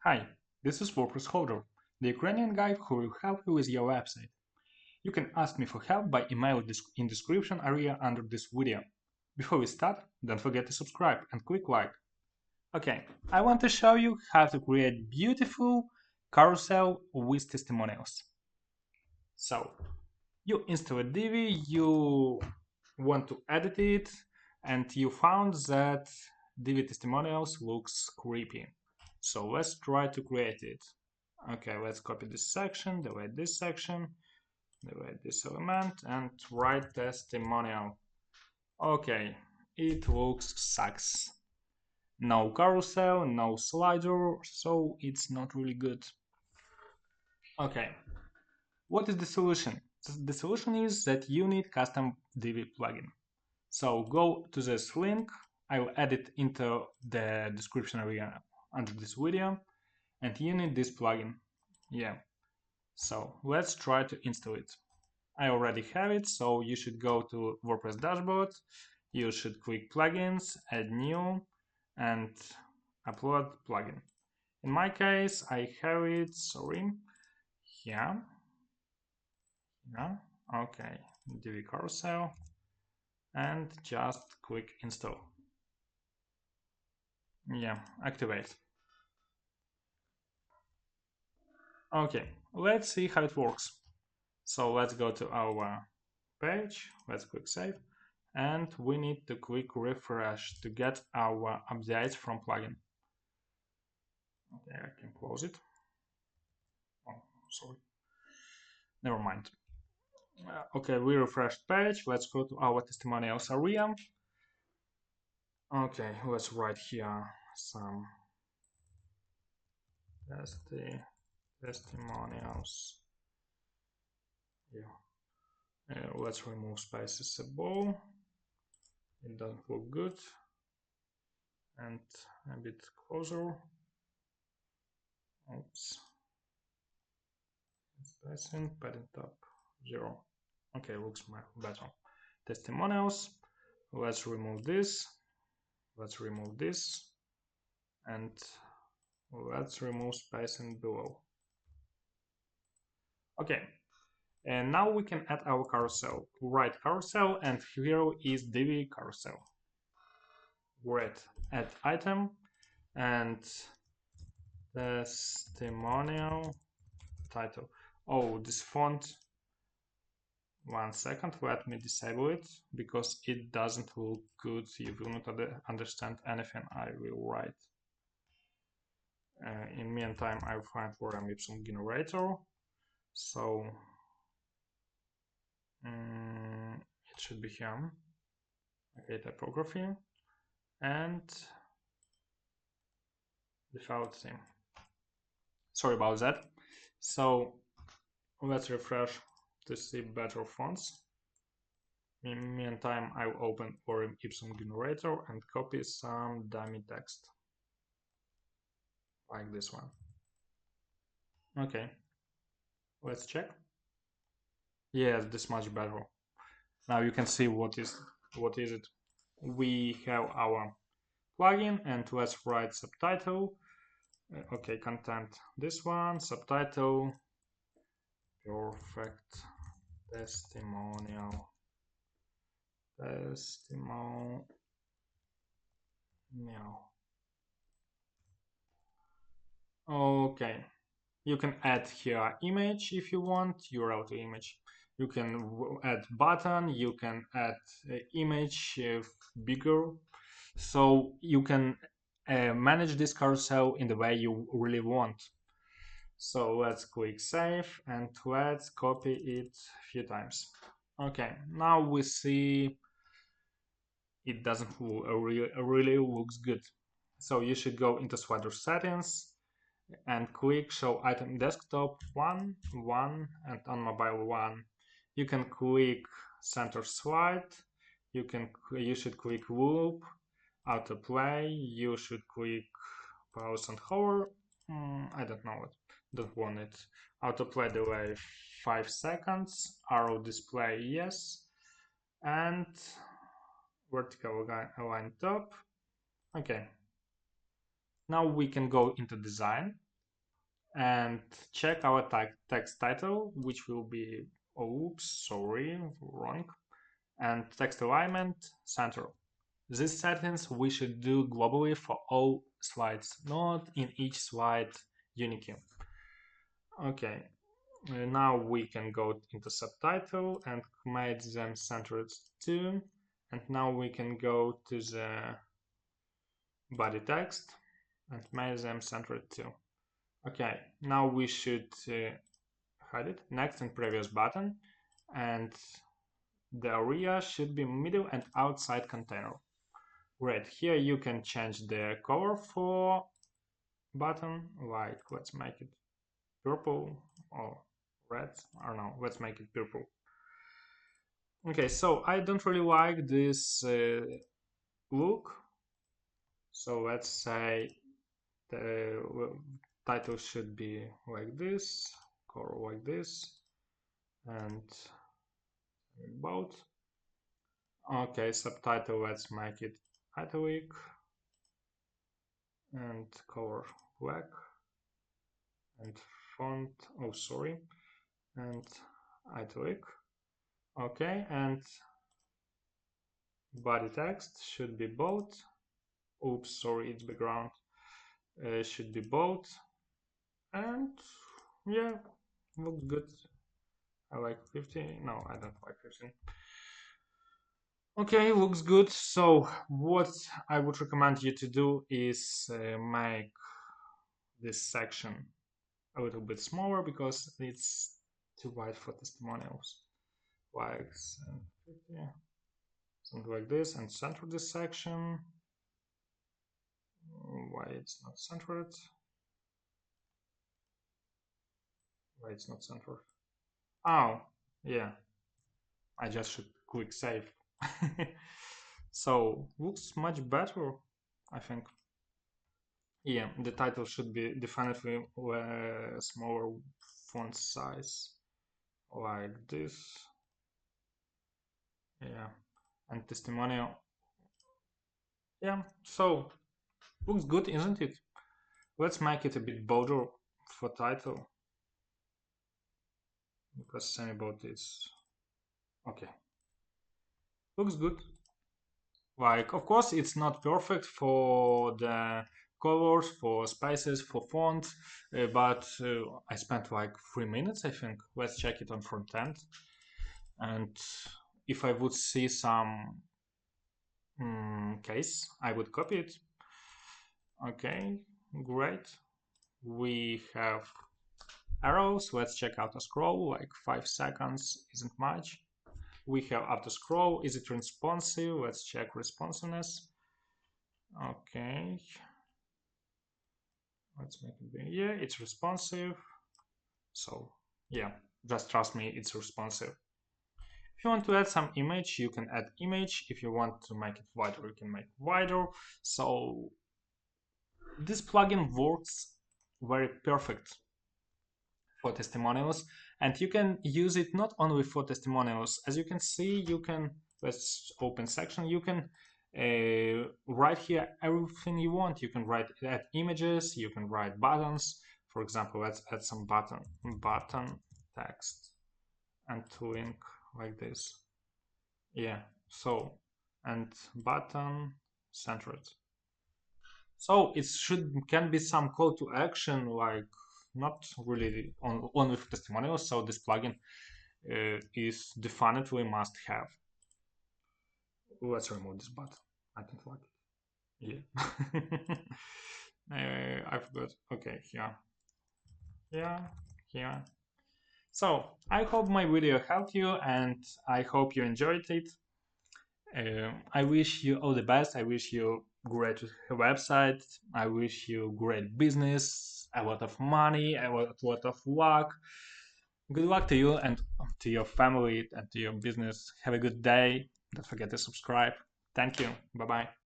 Hi, this is wpholder, the Ukrainian guy who will help you with your website. You can ask me for help by email in description area under this video. Before we start, don't forget to subscribe and click like. Okay, I want to show you how to create beautiful carousel with testimonials. So, you install a Divi, you want to edit it, and you found that Divi Testimonials looks creepy. So let's try to create it. Okay, let's copy this section, delete this section, delete this element, and write testimonial. Okay, it looks sucks. No carousel, no slider, so it's not really good. Okay, what is the solution? The solution is that you need custom Divi plugin. So go to this link, I will add it into the description area under this video, and you need this plugin. Yeah, so let's try to install it. I already have it, so you should go to WordPress dashboard, you should click plugins, add new, and upload plugin. In my case, I have it, sorry, yeah, okay, Divi Carousel, and just click install. Yeah, activate. Okay, let's see how it works. So let's go to our page, let's click save, and we need to click refresh to get our updates from plugin. Okay, I can close it. Oh, sorry. Never mind. Okay, we refreshed page. Let's go to our testimonials area. Okay, let's write here some testimonials. Yeah. Let's remove spaces above. It doesn't look good. And a bit closer. Oops. Spacing, padding top 0. Okay, looks better. Testimonials. Let's remove this. Let's remove this. And let's remove spacing below. Okay, and now we can add our carousel. Write carousel, and here is Divi Carousel. Great. Add item and testimonial title. Oh, this font. 1 second, let me disable it because it doesn't look good. You will not understand anything I will write. In meantime, I will find lorem ipsum generator. So it should be here. Okay, typography and default theme. Sorry about that. So let's refresh to see better fonts. In the meantime, I will open lorem ipsum generator and copy some dummy text like this one. Okay, let's check. Yes, this much better. Now you can see what is it. We have our plugin, and let's write subtitle. Okay, content this one, subtitle, perfect testimonial. Okay, you can add here image if you want, URL to image. You can add button, you can add image bigger. So you can manage this carousel in the way you really want. So let's click save and let's copy it a few times. Okay, now we see it doesn't really looks good. So you should go into slider settings and click show item desktop 1, and on mobile 1. You can click center slide. You should click loop, autoplay. You should click pause and hover. I don't know it. Don't want it. Autoplay delay 5 seconds. Arrow display yes, and vertical align top. Okay. Now we can go into design and check our text title, which will be, oops, sorry, wrong, and text alignment center. These settings we should do globally for all slides, not in each slide uniquely. Okay, now we can go into subtitle and make them centered too. And now we can go to the body text and make them centered too. Okay, now we should hide it. Next and previous button, and the area should be middle and outside container. Great, here you can change the color for button, like let's make it purple or red, I don't know, let's make it purple. Okay, so I don't really like this look, so let's say the title should be like this, color like this, and about. Okay, subtitle, let's make it italic and color black, and font, oh sorry, and italic. Okay, and body text should be bold. Oops, sorry, it's background. Should be bold, and yeah, looks good. I like 50. No, I don't like 15. Okay, looks good. So what I would recommend you to do is make this section a little bit smaller because it's too wide for testimonials. Like 50, something like this, and center this section. Why it's not centered? Why it's not centered? Oh, yeah. I just should click save. So looks much better, I think. Yeah, the title should be definitely smaller font size, like this. Yeah, and testimonial. Yeah, so looks good, isn't it? Let's make it a bit bolder for title, because semi-bold is okay. Looks good. Like, of course, it's not perfect for the colors, for spaces, for font, but I spent like 3 minutes, I think. Let's check it on front end. And if I would see some case, I would copy it. Okay, great. We have arrows. Let's check auto scroll, like 5 seconds isn't much. We have auto scroll. Is it responsive? Let's check responsiveness. Okay. Let's make it big. Yeah, it's responsive. So yeah, just trust me, it's responsive. If you want to add some image, you can add image. If you want to make it wider, you can make it wider. So this plugin works very perfect for testimonials, and you can use it not only for testimonials. As you can see, you can, let's open section, you can write here everything you want. You can add images, you can write buttons. For example, let's add some button text and link like this. Yeah, so, and button centered. So it can be some call to action, like not really only for testimonials. So this plugin is definitely must have. Let's remove this button. I don't like it. Yeah. I forgot. Okay, here. Yeah, here. So I hope my video helped you, and I hope you enjoyed it. I wish you all the best. I wish you great website. I wish you great business, a lot of money, a lot of luck. Good luck to you and to your family and to your business. Have a good day. Don't forget to subscribe. Thank you. Bye bye.